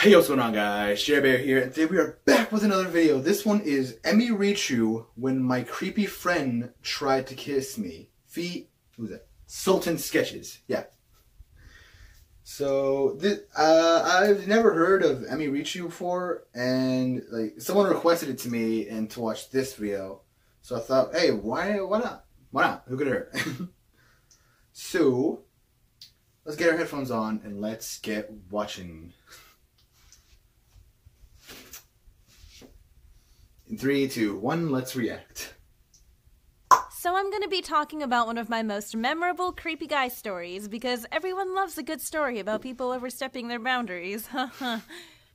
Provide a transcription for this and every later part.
Hey, what's going on, guys? Bear here, and today we are back with another video. This one is Emirichu, when my creepy friend tried to kiss me. Who's that? Sultan Sketches. Yeah. So I've never heard of Emirichu before, and like someone requested it to me and to watch this video. So I thought, hey, why not? Why not? Who could hurt? So let's get our headphones on and let's get watching. In 3, 2, 1, let's react. So I'm going to be talking about one of my most memorable creepy guy stories because everyone loves a good story about people overstepping their boundaries.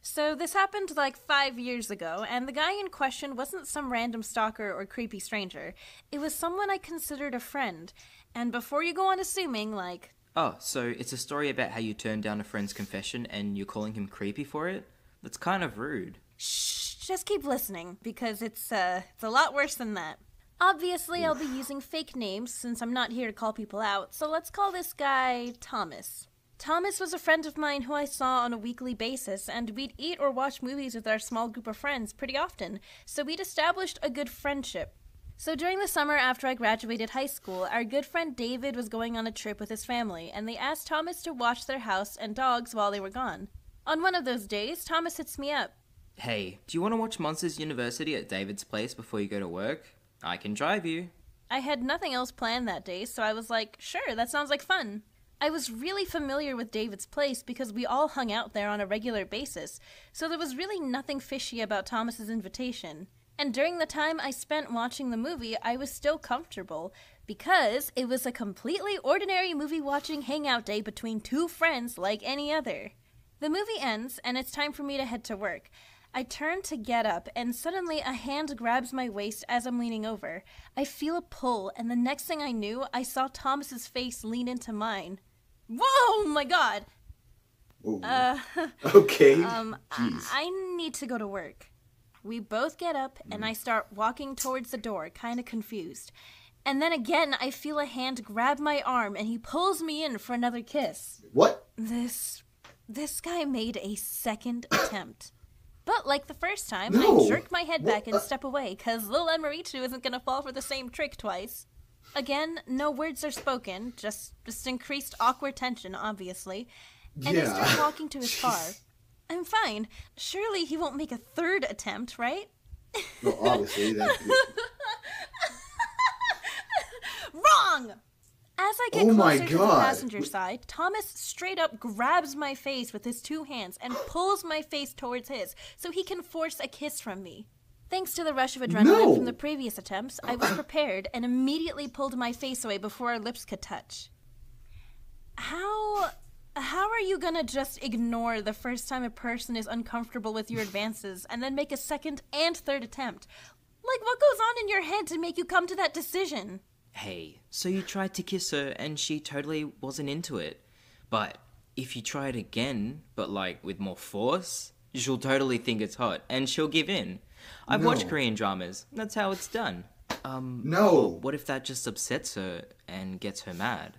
So this happened like 5 years ago, and the guy in question wasn't some random stalker or creepy stranger. It was someone I considered a friend. And before you go on assuming, like... Oh, so it's a story about how you turned down a friend's confession and you're calling him creepy for it? That's kind of rude. Shh. Just keep listening, because it's a lot worse than that. Obviously, I'll be using fake names since I'm not here to call people out, so let's call this guy Thomas. Thomas was a friend of mine who I saw on a weekly basis, and we'd eat or watch movies with our small group of friends pretty often, so we'd established a good friendship. So during the summer after I graduated high school, our good friend David was going on a trip with his family, and they asked Thomas to watch their house and dogs while they were gone. On one of those days, Thomas hits me up. Hey, do you want to watch Monsters University at David's place before you go to work? I can drive you. I had nothing else planned that day, so I was like, sure, that sounds like fun. I was really familiar with David's place because we all hung out there on a regular basis, so there was really nothing fishy about Thomas's invitation. And during the time I spent watching the movie, I was still comfortable, because it was a completely ordinary movie-watching hangout day between two friends like any other. The movie ends, and it's time for me to head to work. I turn to get up, and suddenly a hand grabs my waist as I'm leaning over. I feel a pull, and the next thing I knew, I saw Thomas's face lean into mine. Whoa, my God! Okay. I need to go to work. We both get up, and I start walking towards the door, kind of confused. And then again, I feel a hand grab my arm, and he pulls me in for another kiss. What? This guy made a second attempt. But like the first time, No. I jerk my head back and step away, because little Emirichu isn't going to fall for the same trick twice. Again, no words are spoken, just increased awkward tension, obviously. And I start walking to his car. I'm fine. Surely he won't make a third attempt, right? Well, obviously. Wrong! As I get closer to the God. passenger side, Thomas straight up grabs my face with his two hands and pulls my face towards his so he can force a kiss from me. Thanks to the rush of adrenaline from the previous attempts, I was prepared and immediately pulled my face away before our lips could touch. How are you gonna just ignore the first time a person is uncomfortable with your advances and then make a second and third attempt? Like, what goes on in your head to make you come to that decision? Hey, so you tried to kiss her and she totally wasn't into it. But if you try it again, but like with more force, she'll totally think it's hot and she'll give in. I've watched Korean dramas. That's how it's done. No. What if that just upsets her and gets her mad?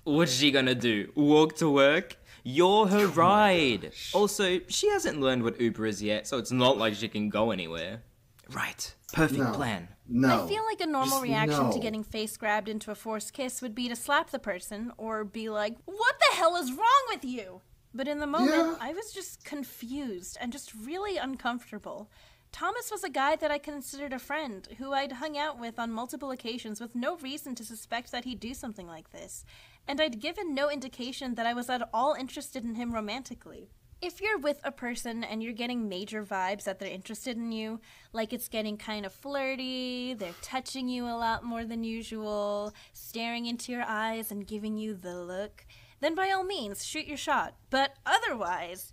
What's she gonna do? Walk to work? You're her ride. Also, she hasn't learned what Uber is yet, so it's not like she can go anywhere. Right. Perfect plan. No. I feel like a normal reaction to getting face grabbed into a forced kiss would be to slap the person or be like, what the hell is wrong with you? But in the moment, I was just confused and just really uncomfortable. Thomas was a guy that I considered a friend, who I'd hung out with on multiple occasions with no reason to suspect that he'd do something like this. And I'd given no indication that I was at all interested in him romantically. If you're with a person and you're getting major vibes that they're interested in you, like it's getting kind of flirty, they're touching you a lot more than usual, staring into your eyes and giving you the look, then by all means, shoot your shot. But otherwise,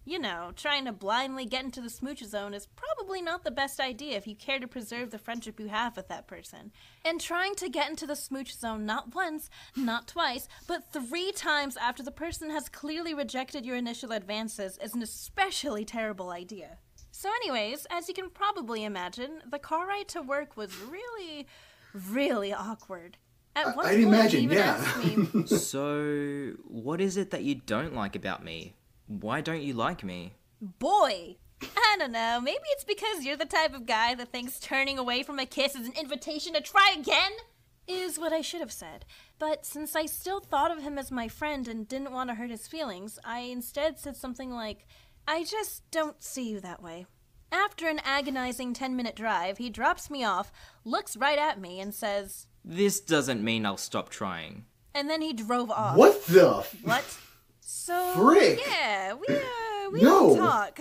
trying to blindly get into the smooch zone is probably not the best idea if you care to preserve the friendship you have with that person. And trying to get into the smooch zone not once, not twice, but 3 times after the person has clearly rejected your initial advances is an especially terrible idea. So anyways, as you can probably imagine, the car ride to work was really, really awkward. At one I'd point, imagine, he even yeah. asked me, So, what is it that you don't like about me? Why don't you like me? Boy! I don't know, maybe it's because you're the type of guy that thinks turning away from a kiss is an invitation to try again? Is what I should have said. But since I still thought of him as my friend and didn't want to hurt his feelings, I instead said something like, I just don't see you that way. After an agonizing 10-minute drive, he drops me off, looks right at me, and says, This doesn't mean I'll stop trying. And then he drove off. What the? What? So, Frick! yeah, we No. didn't talk.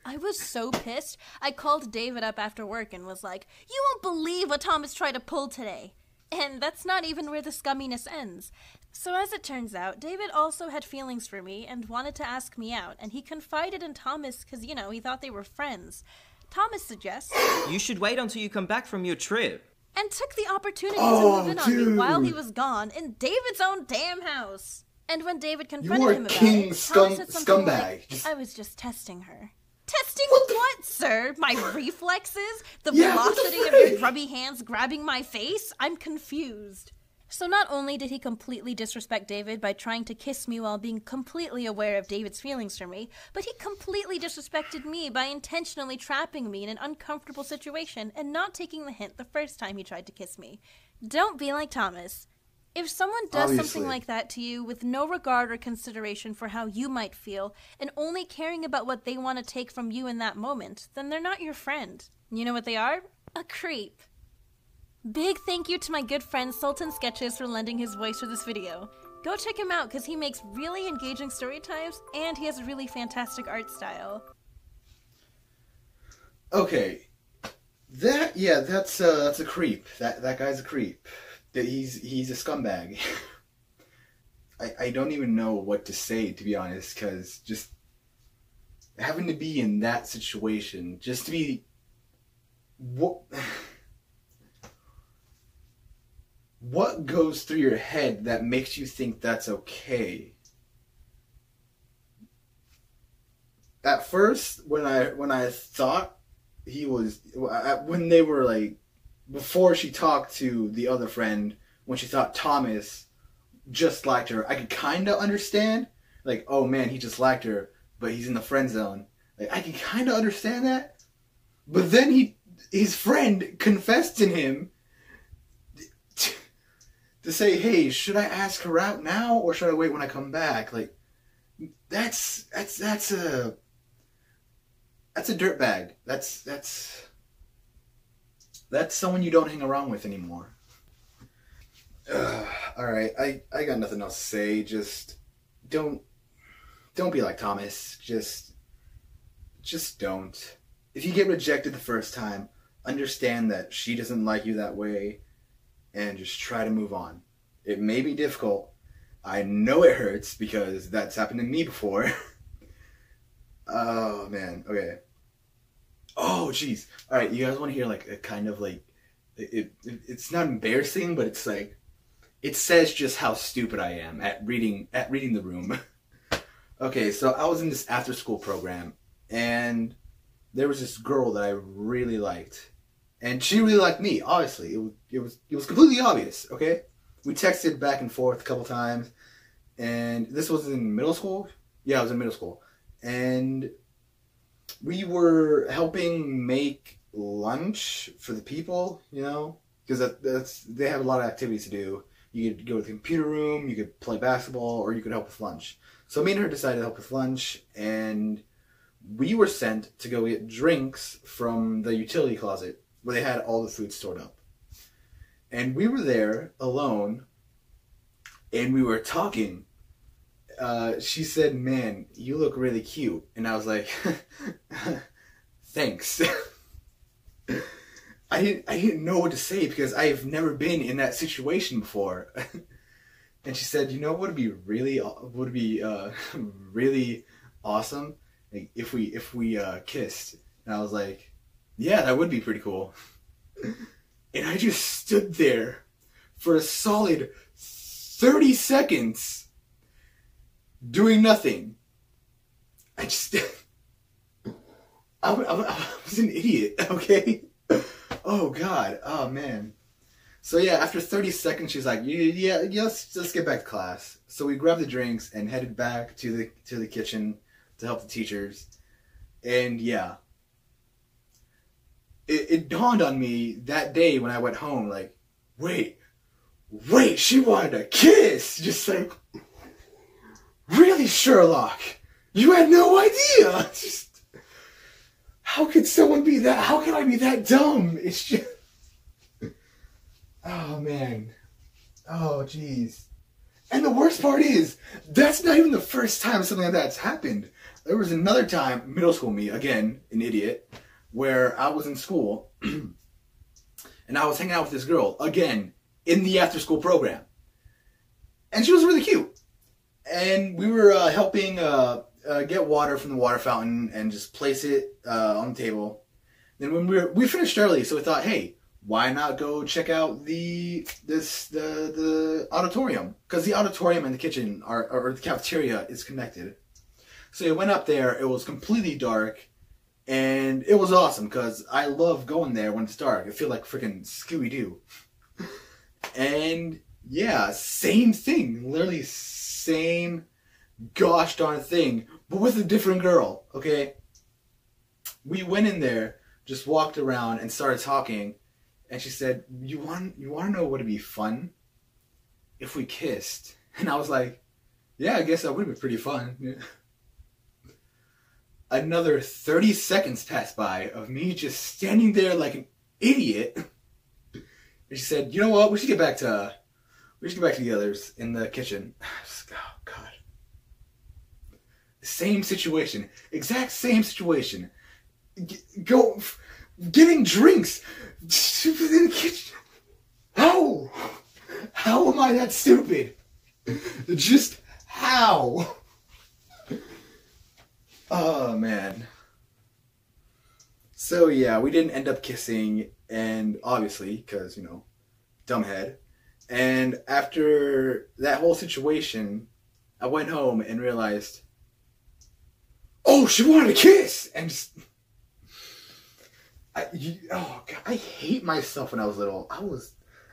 I was so pissed, I called David up after work and was like, you won't believe what Thomas tried to pull today. And that's not even where the scumminess ends. So as it turns out, David also had feelings for me and wanted to ask me out, and he confided in Thomas because, you know, he thought they were friends. Thomas suggests... You should wait until you come back from your trip. And took the opportunity to move in on me dude. while he was gone in David's own damn house. And when David You confronted are him about king it, Thomas said something scumbag. like, I was just testing her. Testing What the- what, sir? My reflexes? The Yeah, what the velocity of your frick? grubby hands grabbing my face? I'm confused. So not only did he completely disrespect David by trying to kiss me while being completely aware of David's feelings for me, but he completely disrespected me by intentionally trapping me in an uncomfortable situation and not taking the hint the first time he tried to kiss me. Don't be like Thomas. If someone does Obviously. something like that to you with no regard or consideration for how you might feel, and only caring about what they want to take from you in that moment, then they're not your friend. You know what they are? A creep. Big thank you to my good friend Sultan Sketches for lending his voice for this video. Go check him out because he makes really engaging story times and he has a really fantastic art style. Okay, that's a creep. That guy's a creep. He's a scumbag. I don't even know what to say, to be honest, because just having to be in that situation, just to be what goes through your head that makes you think that's okay? At first, when I thought he was, when they were like, before she talked to the other friend, when she thought Thomas just liked her, I could kind of understand. Like, oh man, he just liked her, but he's in the friend zone. Like, I can kind of understand that. But then his friend confessed in him to say, hey, should I ask her out now or should I wait when I come back? Like, that's a dirtbag. That's someone you don't hang around with anymore. Alright, I got nothing else to say. Just don't be like Thomas. Just don't. If you get rejected the first time, understand that she doesn't like you that way and just try to move on. It may be difficult. I know it hurts because that's happened to me before. Oh man, okay. Oh jeez. Alright, you guys want to hear like a kind of like it's not embarrassing, but it's like it says just how stupid I am at reading the room. Okay, so I was in this after school program and there was this girl that I really liked. And she really liked me, obviously. It was completely obvious, okay? We texted back and forth a couple times. And this was in middle school? Yeah, I was in middle school. And we were helping make lunch for the people, you know? Because they have a lot of activities to do. You could go to the computer room, you could play basketball, or you could help with lunch. So me and her decided to help with lunch, and we were sent to go get drinks from the utility closet where they had all the food stored up. And we were there alone, and we were talking. She said, man, you look really cute. And I was like, thanks. I didn't know what to say because I've never been in that situation before. And she said, you know what would be really awesome? Like if we kissed. And I was like, yeah, that would be pretty cool. And I just stood there for a solid 30 seconds doing nothing. I was an idiot, okay? Oh God, oh man. So yeah, after 30 seconds, she's like, yeah, let's get back to class. So we grabbed the drinks and headed back to the kitchen to help the teachers. And yeah, it dawned on me that day when I went home, like, wait, she wanted a kiss. Just like, really, Sherlock? You had no idea. Just, how could someone be that? How can I be that dumb? It's just, oh man, oh jeez. And the worst part is, that's not even the first time something like that's happened. There was another time, middle school me, again, an idiot, where I was in school, and I was hanging out with this girl, again, in the after-school program. And she was really cute. And we were helping get water from the water fountain and just place it on the table. Then when we finished early, so we thought, hey, why not go check out the auditorium? Because the auditorium and the kitchen or the cafeteria is connected. So we went up there. It was completely dark, and it was awesome because I love going there when it's dark. I feel like freaking Scooby-Doo. And yeah, same thing, literally same gosh darn thing, but with a different girl. Okay, we went in there, just walked around, and started talking. And she said, "You want to know what would be fun? If we kissed." And I was like, "Yeah, I guess that would be pretty fun." Yeah. Another 30 seconds passed by of me just standing there like an idiot. And she said, "You know what? We should get back to the others in the kitchen." Just, oh God. Same situation, exact same situation. Getting drinks in the kitchen. How am I that stupid? Just how? Oh man. So yeah, we didn't end up kissing, and obviously, because, you know, dumbhead. And after that whole situation, I went home and realized, oh, she wanted a kiss! And just, oh God, I hate myself when I was little.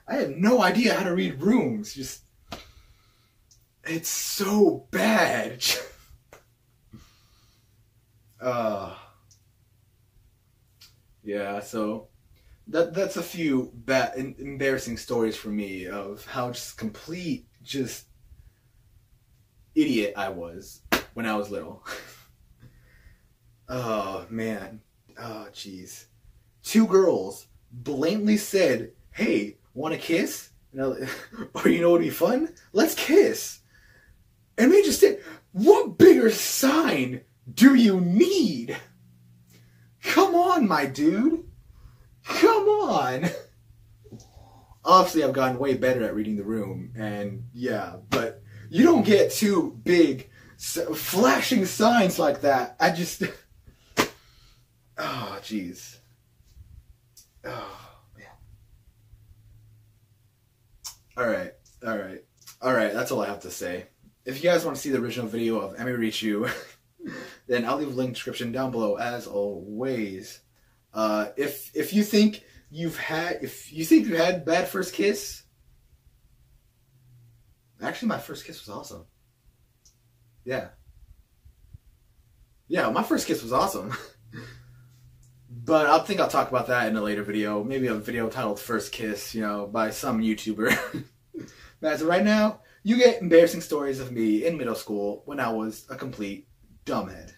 I had no idea how to read rooms. Just, it's so bad. Yeah, so that's a few embarrassing stories for me of how just idiot I was when I was little. Oh man, oh jeez. 2 girls blatantly said, "Hey, want a kiss?" Or you know what would be fun? Let's kiss. And we just said, what bigger sign do you need? Come on, my dude. Come on. Obviously, I've gotten way better at reading the room, and yeah, but you don't get 2 big flashing signs like that. I just, oh jeez. Oh man. All right. That's all I have to say. If you guys want to see the original video of Emirichu, then I'll leave a link in the description down below as always. If you think you've had bad first kiss, actually my first kiss was awesome. Yeah, my first kiss was awesome. But I think I'll talk about that in a later video. Maybe a video titled First Kiss, you know, by some YouTuber. But as of right now, you get embarrassing stories of me in middle school when I was a complete dumbhead.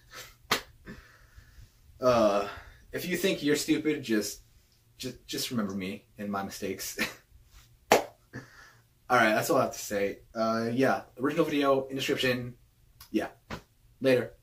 If you think you're stupid, just remember me and my mistakes. Alright, that's all I have to say. Yeah, original video in description. Yeah. Later.